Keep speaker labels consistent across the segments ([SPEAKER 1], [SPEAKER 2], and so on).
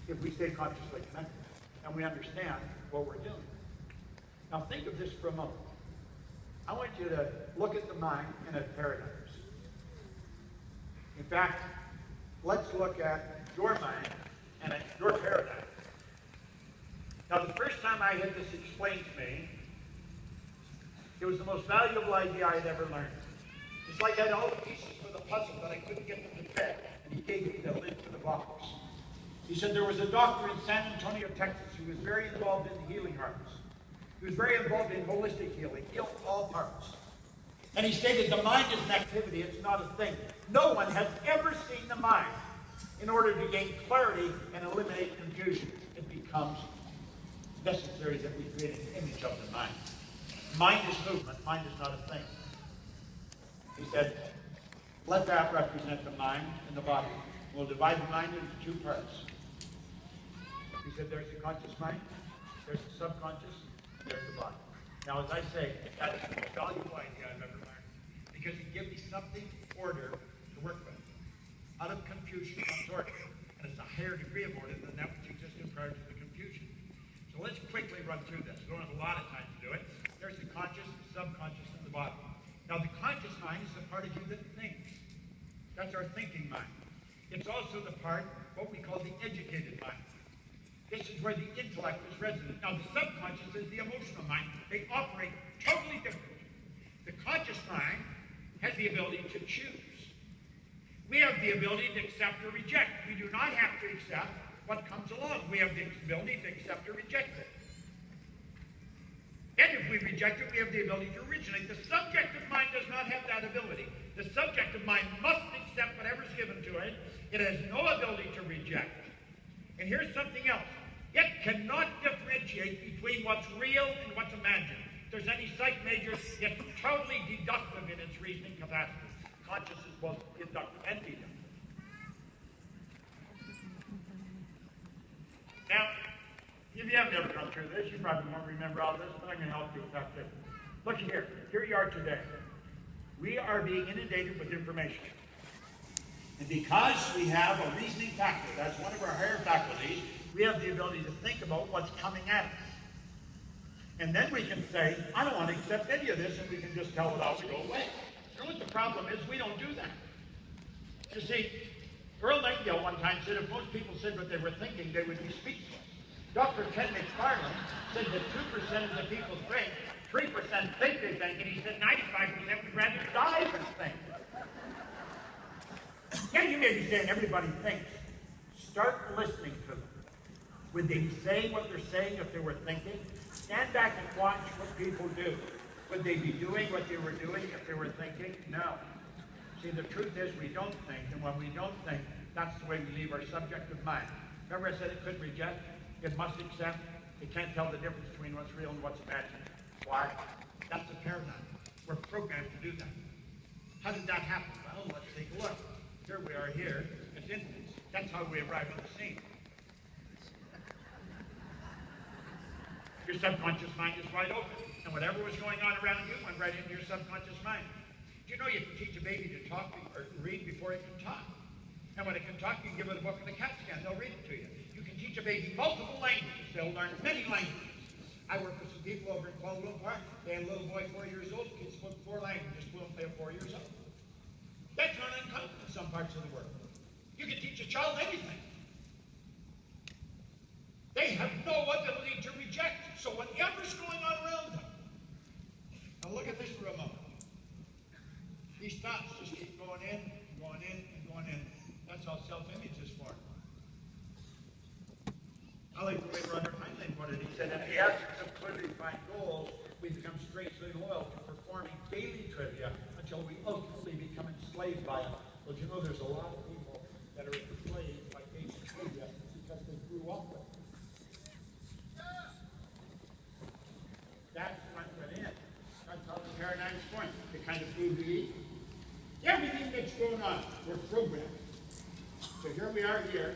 [SPEAKER 1] if we stay consciously connected and we understand what we're doing. Now think of this for a moment. I want you to look at the mind in a paradigm. In fact, let's look at your mind and at your paradigm. Now, the first time I had this explained to me, it was the most valuable idea I had ever learned. It's like I had all the pieces for the puzzle, but I couldn't get them to fit, and he gave me the lid to the box. He said there was a doctor in San Antonio, Texas, who was very involved in the healing arts. He was very involved in holistic healing, healed all parts. And he stated the mind is an activity, it's not a thing. No one has ever seen the mind in order to gain clarity and eliminate confusion. It becomes necessary that we create an image of the mind. Mind is movement, mind is not a thing. He said, let that represent the mind and the body. We'll divide the mind into two parts. He said there's the conscious mind, there's the subconscious, and there's the body. Now, as I say, that is the most valuable idea I've ever learned, because it gives me something, order, to work with. Out of confusion comes order, and it's a higher degree of order than that which existed prior to the confusion. So let's quickly run through this. We don't have a lot of time to do it. There's the conscious, the subconscious, and the body. Now, the conscious mind is the part of you that thinks. That's our thinking mind. It's also the part, what we call the educated mind. This is where the intellect is resident. Now, the subconscious is the emotional mind. They operate totally different. The conscious mind has the ability to choose. We have the ability to accept or reject. We do not have to accept what comes along. We have the ability to accept or reject it. And if we reject it, we have the ability to originate. The subjective mind does not have that ability. The subjective mind must accept whatever is given to it. It has no ability to reject. And here's something else. It cannot differentiate between what's real and what's imagined. If there's any psych majors, it's totally deductive in its reasoning capacity. Conscious is both inductive and deductive. Now, if you have never gone through this, you probably won't remember all this, but I'm going to help you with that too. Look here. Here you are today. We are being inundated with information. And because we have a reasoning factor, that's one of our higher faculties, we have the ability to think about what's coming at us. And then we can say, I don't want to accept any of this, and we can just tell it all to go away. You know what the problem is? We don't do that. You see, Earl Nightingale one time said if most people said what they were thinking, they would be speechless. Dr. Ken McFarland said that 2% of the people think, 3% think they think, and he said 95% would rather die than think. Yeah, you may be saying everybody thinks. Start listening to them. Would they be saying what they're saying if they were thinking? Stand back and watch what people do. Would they be doing what they were doing if they were thinking? No. See, the truth is we don't think, and when we don't think, that's the way we leave our subjective mind. Remember I said it couldn't reject? It must accept. It can't tell the difference between what's real and what's imagined. Why? That's the paradigm. We're programmed to do that. How did that happen? Well, let's take a look. Here we are here as infants. That's how we arrive on the scene. Your subconscious mind is wide open. And whatever was going on around you went right into your subconscious mind. Do you know you can teach a baby to talk or read before it can talk? And when it can talk, you can give it a book and a CAT scan. They'll read it to you. You can teach a baby multiple languages. They'll learn many languages. I work with some people over in Kuala Lumpur. They had a little boy 4 years old. He spoke 4 languages fluently at 4 years old. That's not uncommon in some parts of the world. You can teach a child anything. They have no ability to reject. So whatever's going on around them. Now look at this for a moment. These thoughts just keep going in, and going in, and going in. That's all self-image is for. I like the way Robert Heinlein put it. He said, in the absence of clearly defined goals, we become strangely loyal to performing daily trivia until we ultimately become enslaved by it. Well, you know, there's a lot of people that are enslaved by daily trivia because they grew up with it. That's what went in. That's how the paradigm's formed. The kind of food we eat. Everything that's going on, we're programmed. So here we are here,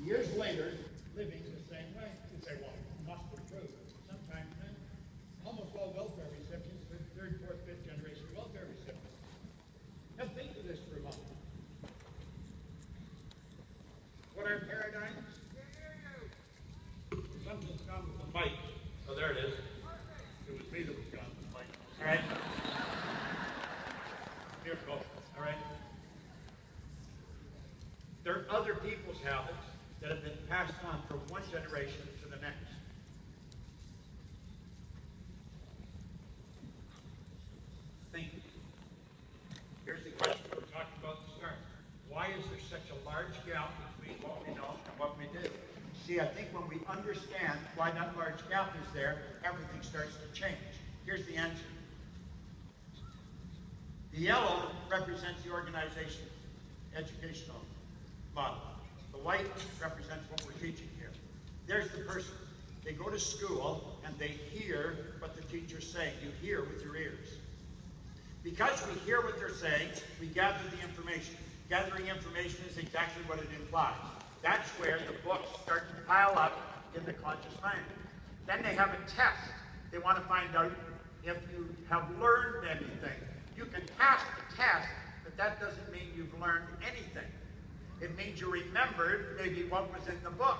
[SPEAKER 1] years later, living the same way. You say, well, it must be true. Sometimes, almost all welfare recipients, third, fourth, fifth generation welfare recipients. Now think of this for a moment. What our paradigm? habits that have been passed on from one generation to the next. Think. Here's the question we were talking about at the start. Why is there such a large gap between what we know and what we do? See, I think when we understand why that large gap is there, everything starts to change. Here's the answer. The yellow represents the organization, educational model. The white represents what we're teaching here. There's the person. They go to school and they hear what the teacher's saying. You hear with your ears. Because we hear what they're saying, we gather the information. Gathering information is exactly what it implies. That's where the books start to pile up in the conscious mind. Then they have a test. They want to find out if you have learned anything. You can pass the test, but that doesn't mean you've learned anything. It means you remembered maybe what was in the book.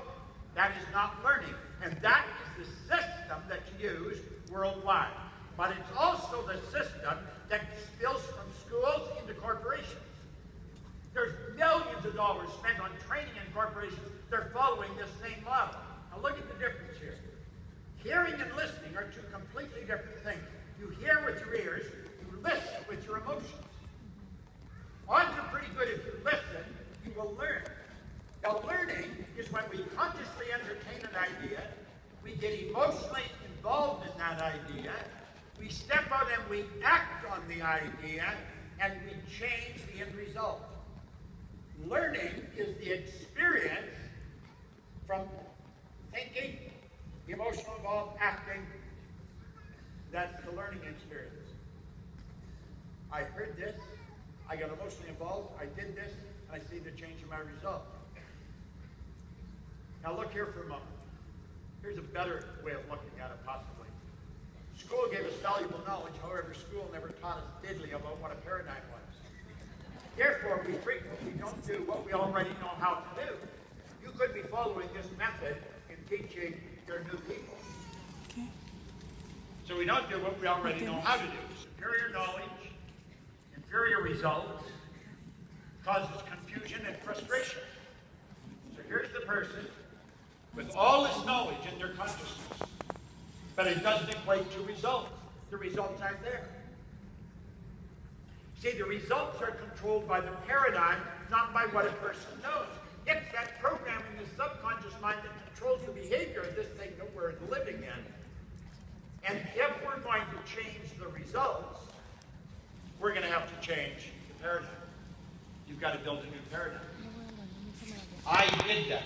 [SPEAKER 1] That is not learning. And that is the system that you use worldwide. But it's also the system that spills from schools into corporations. There's millions of dollars spent on training in corporations. They're following this same model. Now look at the difference here. Hearing and listening are two completely different things. You hear with your ears, you listen with your emotions. Odds are pretty good if you listen, you will learn. Now learning is when we consciously entertain an idea, we get emotionally involved in that idea, we step out and we act on the idea, and we change the end result. Learning is the experience from thinking, emotional involved, acting. That's the learning experience. I heard this, I got emotionally involved, I did this, and I see the change in my result. Now look here for a moment. Here's a better way of looking at it possibly. School gave us valuable knowledge, however, school never taught us diddly about what a paradigm was. Therefore, we frequently don't do what we already know how to do. You could be following this method in teaching your new people. Okay. So we don't do what we already know how to do. Superior knowledge, inferior results, causes confusion and frustration. So here's the person with all this knowledge in their consciousness, but it doesn't equate to results. The results aren't there. See, the results are controlled by the paradigm, not by what a person knows. It's that program in the subconscious mind that controls the behavior of this thing that we're living in. And if we're going to change the results, we're going to have to change the paradigm. You've got to build a new paradigm. I did that.